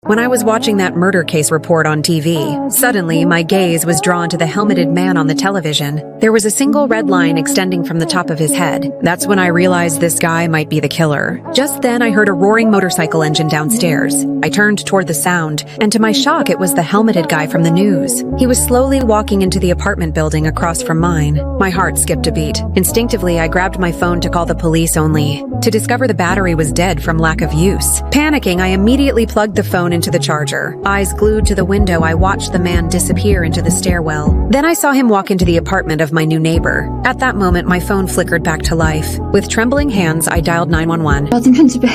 When I was watching that murder case report on TV, suddenly my gaze was drawn to the helmeted man on the television. There was a single red line extending from the top of his head. That's when I realized this guy might be the killer. Just then, I heard a roaring motorcycle engine downstairs. I turned toward the sound, and to my shock, it was the helmeted guy from the news. He was slowly walking into the apartment building across from mine. My heart skipped a beat. Instinctively, I grabbed my phone to call the police only to discover the battery was dead from lack of use. Panicking, I immediately plugged the phone into the charger. Eyes glued to the window, I watched the man disappear into the stairwell. Then I saw him walk into the apartment of my new neighbor. At that moment, my phone flickered back to life. With trembling hands, I dialed 911. 맞은편 집에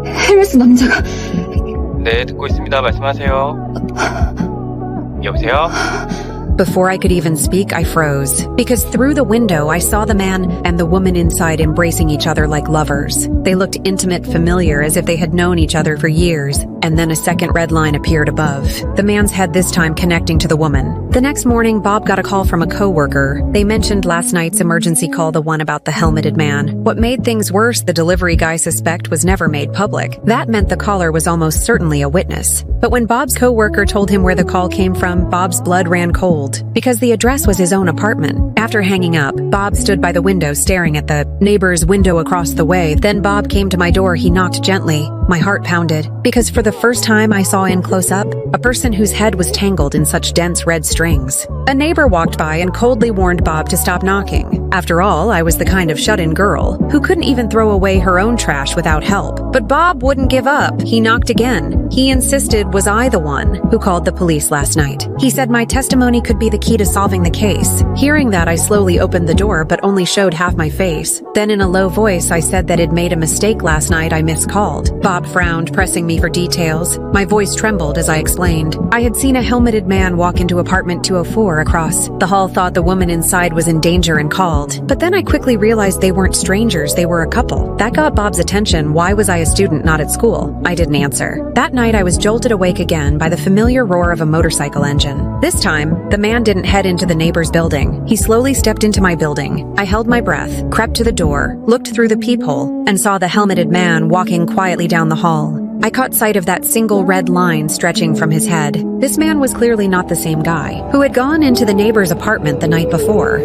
헤르스 남자가. 네, 듣고 있습니다. 말씀하세요. 여보세요? Before I could even speak, I froze. Because through the window, I saw the man and the woman inside embracing each other like lovers. They looked intimate, familiar, as if they had known each other for years. And then a second red line appeared above. The man's head this time connecting to the woman. The next morning, Bob got a call from a coworker. They mentioned last night's emergency call, the one about the helmeted man. What made things worse, the delivery guy suspect was never made public. That meant the caller was almost certainly a witness. But when Bob's coworker told him where the call came from, Bob's blood ran cold. Because the address was his own apartment. After hanging up, Bob stood by the window staring at the neighbor's window across the way. Then Bob came to my door. He knocked gently. My heart pounded. Because for the first time I saw in close up, a person whose head was tangled in such dense red strings. A neighbor walked by and coldly warned Bob to stop knocking. After all, I was the kind of shut-in girl who couldn't even throw away her own trash without help. But Bob wouldn't give up. He knocked again. He insisted was I the one who called the police last night. He said my testimony could be the key to solving the case. Hearing that, I slowly opened the door but only showed half my face. Then in a low voice, I said that I'd made a mistake last night. I miscalled. Bob frowned, pressing me for details. My voice trembled as I explained. I had seen a helmeted man walk into apartment 204 across the hall, thought the woman inside was in danger and called. But then I quickly realized they weren't strangers, they were a couple. That got Bob's attention. Why was I a student, not at school? I didn't answer. That night I was jolted awake again by the familiar roar of a motorcycle engine. This time, the man didn't head into the neighbor's building. He slowly stepped into my building. I held my breath, crept to the door, looked through the peephole, and saw the helmeted man walking quietly down the hall. I caught sight of that single red line stretching from his head. This man was clearly not the same guy who had gone into the neighbor's apartment the night before.